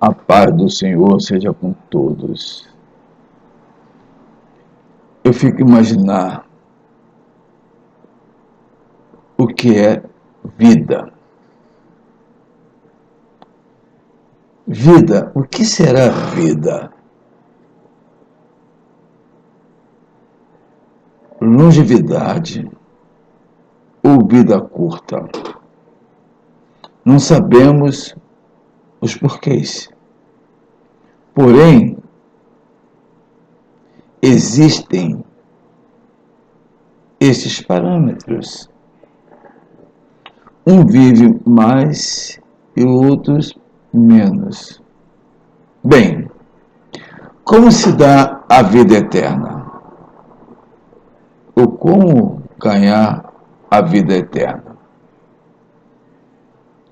A paz do Senhor seja com todos. Eu fico imaginar o que é vida. Vida, o que será vida? Longevidade ou vida curta? Não sabemos os porquês. Porém, existem esses parâmetros. Um vive mais e outros menos. Bem, como se dá a vida eterna? Ou como ganhar a vida eterna?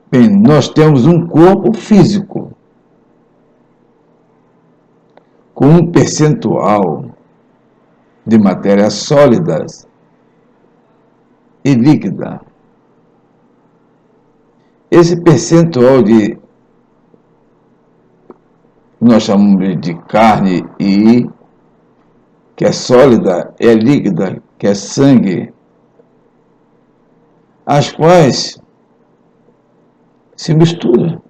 Bem, nós temos um corpo físico com um percentual de matérias sólidas e líquida. Esse percentual nós chamamos de carne e que é sólida, é líquida, que é sangue, as quais se misturam.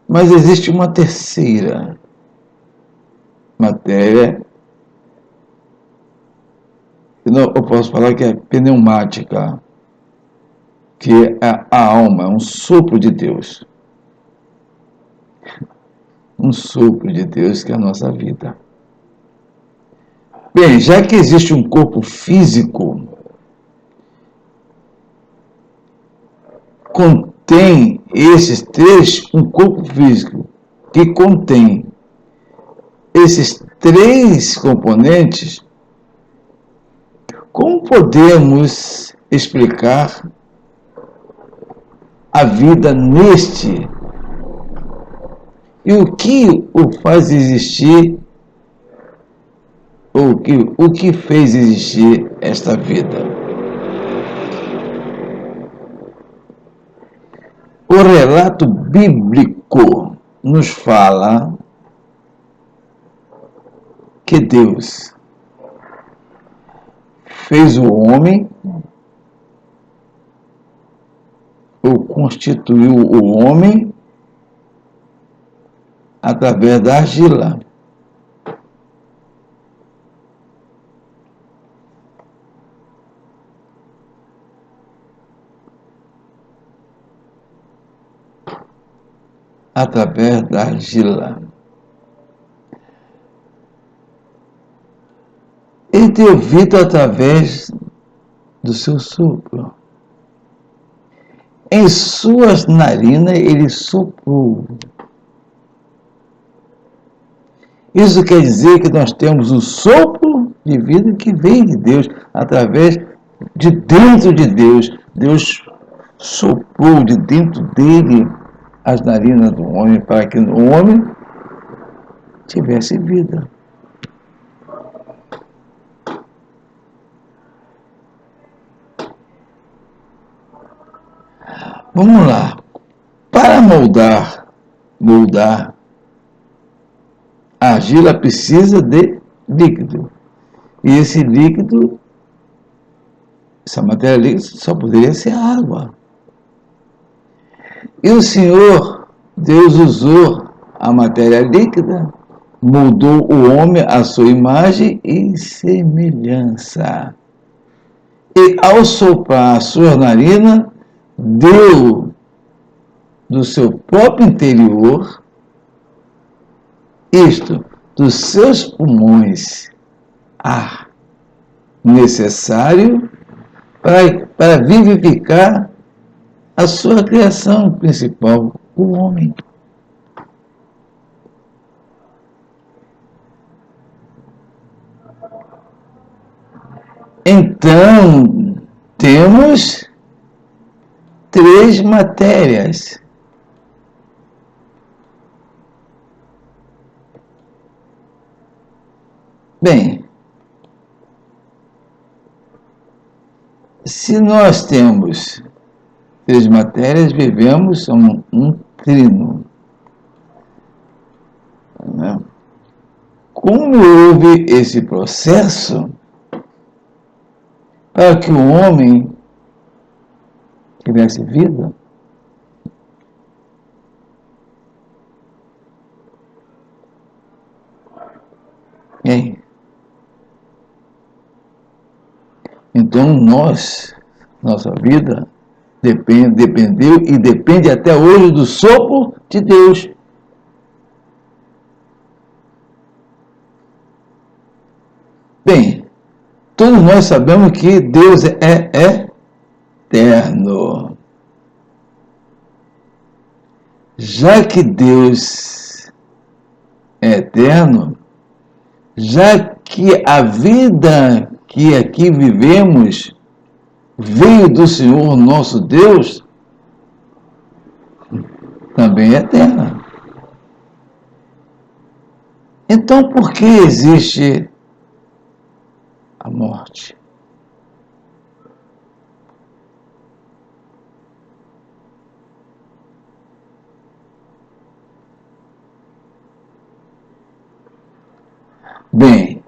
Mas existe uma terceira matéria, eu posso falar que é pneumática, que é a alma, é um sopro de Deus. Um sopro de Deus que é a nossa vida. Bem, já que existe um corpo físico, contém esses três, um corpo físico que contém esses três componentes, como podemos explicar a vida neste? E o que o faz existir, ou o que fez existir esta vida? O relato bíblico nos fala que Deus fez o homem, ou constituiu o homem através da argila. Através da argila. Ele deu vida através do seu sopro. Em suas narinas ele soprou. Isso quer dizer que nós temos o sopro de vida que vem de Deus, através de dentro de Deus. Deus soprou de dentro dele as narinas do homem para que o homem tivesse vida. Vamos lá. Para moldar, a argila precisa de líquido. E esse líquido, essa matéria líquida só poderia ser água. E o Senhor, Deus usou a matéria líquida, moldou o homem à sua imagem e semelhança. E ao soprar a sua narina, deu do seu próprio interior, isto, dos seus pulmões, ar necessário para vivificar a sua criação principal, o homem. Então, temos três matérias. Bem, se nós temos três matérias, vivemos um trino. Né? Como houve esse processo para que o homem tivesse vida? Hein? Então nossa vida dependeu e depende até hoje do sopro de Deus. Bem, todos nós sabemos que Deus é eterno. Já que Deus é eterno, já que a vida que aqui vivemos veio do Senhor nosso Deus, também é eterna. Então, por que existe a morte? Bem,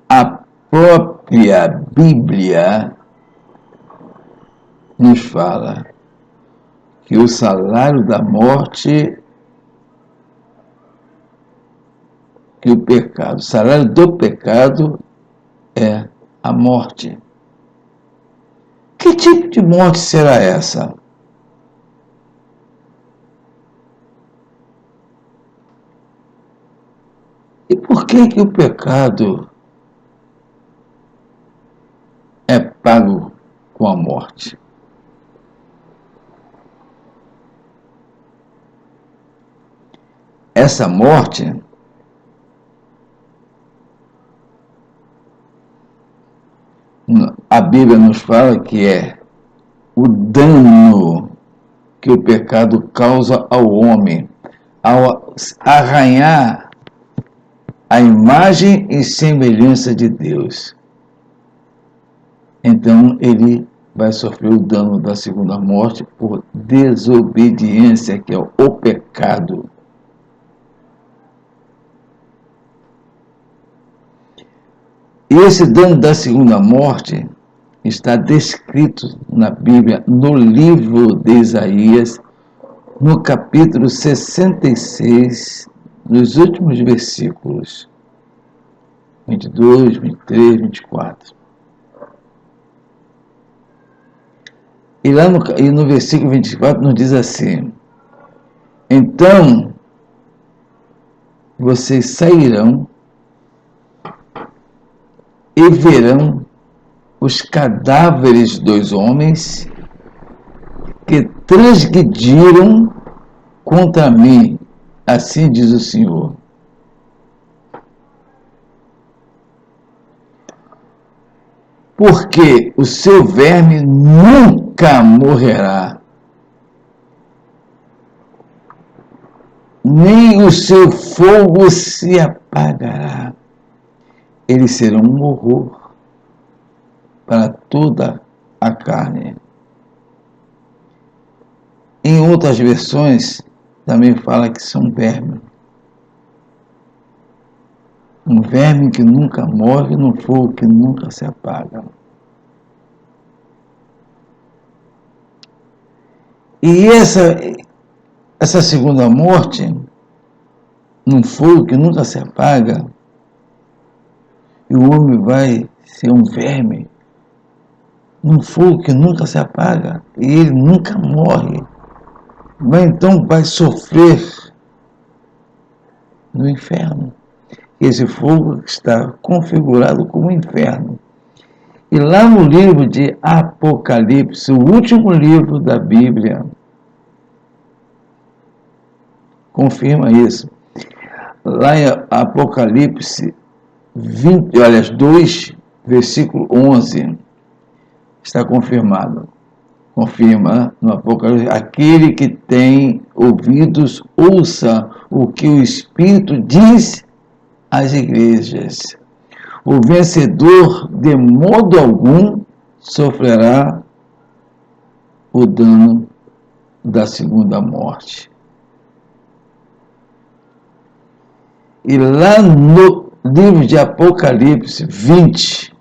a própria Bíblia nos fala que o salário da morte, que o salário do pecado é a morte. Que tipo de morte será essa? E por que o pecado é pago com a morte? Essa morte a Bíblia nos fala que é o dano que o pecado causa ao homem ao arranhar a imagem e semelhança de Deus. Então ele vai sofrer o dano da segunda morte por desobediência, que é o pecado. E esse dano da segunda morte está descrito na Bíblia, no livro de Isaías, no capítulo 66, nos últimos versículos 22, 23, 24. E lá no versículo 24 nos diz assim: então vocês sairão e verão os cadáveres dos homens que transgrediram contra mim, assim diz o Senhor. Porque o seu verme nunca morrerá, nem o seu fogo se apagará. Eles serão um horror para toda a carne. Em outras versões, também fala que são vermes. Um verme que nunca morre, num fogo que nunca se apaga. E essa segunda morte, num fogo que nunca se apaga, e o homem vai ser um verme, num fogo que nunca se apaga, e ele nunca morre. Mas então vai sofrer no inferno. Esse fogo está configurado como inferno. E lá no livro de Apocalipse, o último livro da Bíblia, confirma isso. Lá em Apocalipse 2, versículo 11, está confirmado. Confirma no Apocalipse: aquele que tem ouvidos, ouça o que o Espírito diz às igrejas. O vencedor, de modo algum, sofrerá o dano da segunda morte. E lá no livro de Apocalipse 20,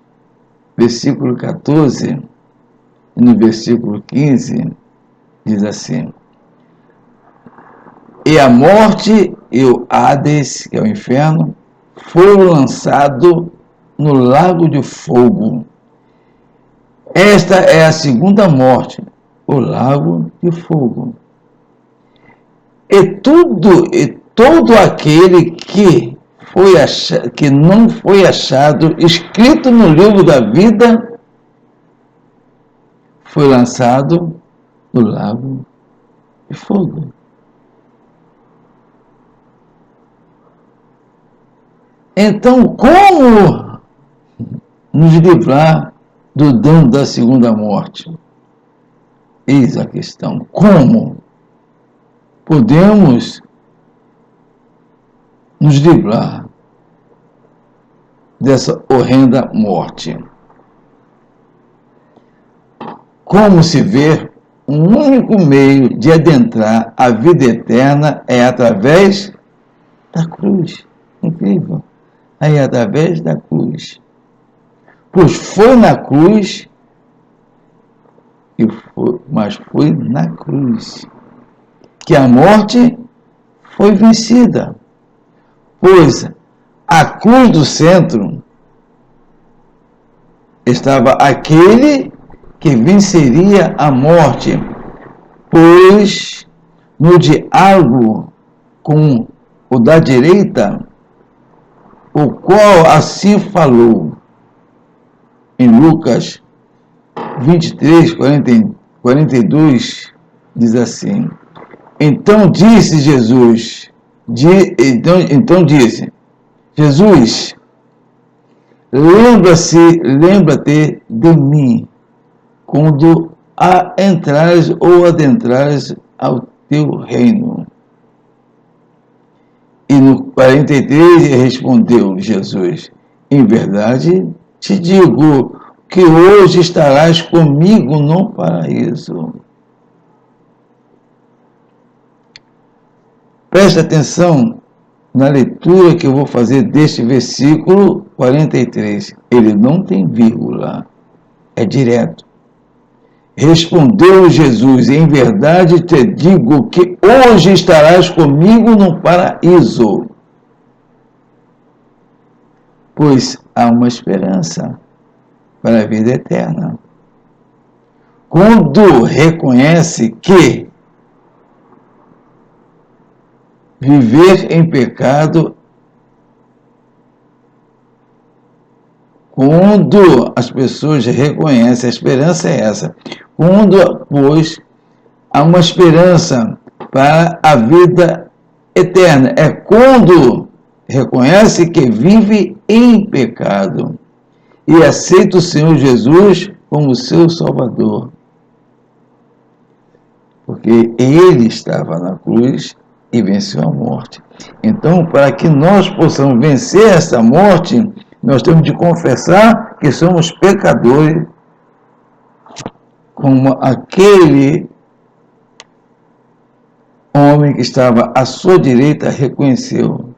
versículo 14, e no versículo 15, diz assim: e a morte e o Hades, que é o inferno, foram lançados no lago de fogo. Esta é a segunda morte, o lago de fogo. E todo aquele que não foi achado escrito no livro da vida foi lançado no lago de fogo. Então, como nos livrar do dano da segunda morte? Eis a questão. Como podemos nos livrar dessa horrenda morte? Como se vê, um único meio de adentrar a vida eterna é através da cruz. Incrível. Aí, através da cruz. Pois foi na cruz, mas foi na cruz que a morte foi vencida. Pois a cruz do centro estava aquele que venceria a morte, pois no diálogo com o da direita, o qual assim falou em Lucas 23, 42, diz assim: então disse Jesus, Jesus, lembra-te de mim, quando entrares ou adentrares ao teu reino. E no 43 respondeu Jesus: em verdade te digo que hoje estarás comigo no paraíso. Preste atenção na leitura que eu vou fazer deste versículo 43. Ele não tem vírgula, é direto. Respondeu Jesus: em verdade te digo que hoje estarás comigo no paraíso. Pois há uma esperança para a vida eterna. Quando reconhece que viver em pecado, quando as pessoas reconhecem, a esperança é essa. Quando, pois, há uma esperança para a vida eterna, é quando reconhece que vive em pecado e aceita o Senhor Jesus como seu Salvador. Porque Ele estava na cruz e venceu a morte. Então, para que nós possamos vencer essa morte, nós temos de confessar que somos pecadores, como aquele homem que estava à sua direita reconheceu.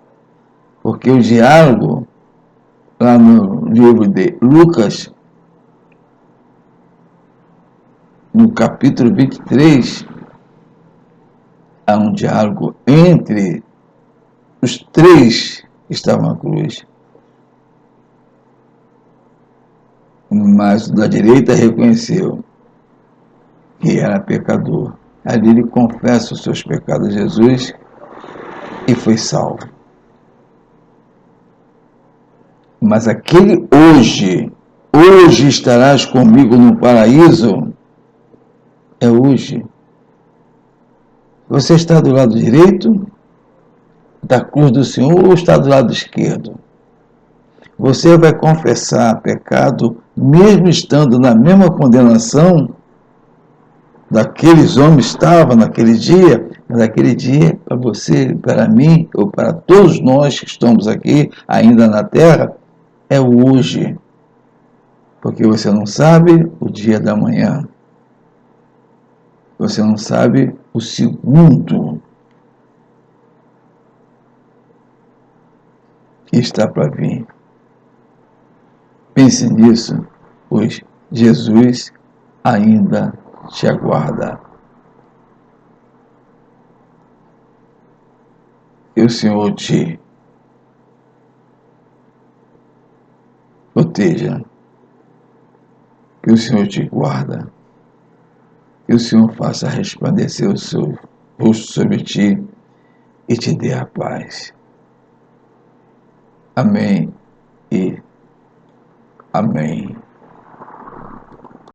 Porque o diálogo, lá no livro de Lucas, no capítulo 23, há um diálogo entre os três que estavam na cruz. Mas o da direita reconheceu que era pecador. Ali ele confessa os seus pecados a Jesus e foi salvo. Mas aquele hoje estarás comigo no paraíso, é hoje. Você está do lado direito da cruz do Senhor ou está do lado esquerdo? Você vai confessar pecado, mesmo estando na mesma condenação daqueles homens estavam naquele dia, mas naquele dia, para você, para mim, ou para todos nós que estamos aqui, ainda na terra, é hoje. Porque você não sabe o dia da manhã. Você não sabe o segundo que está para vir. Pense nisso, pois Jesus ainda te aguarda. Que o Senhor te proteja, que o Senhor te guarda, que o Senhor faça resplandecer o seu rosto sobre ti e te dê a paz. Amém e amém.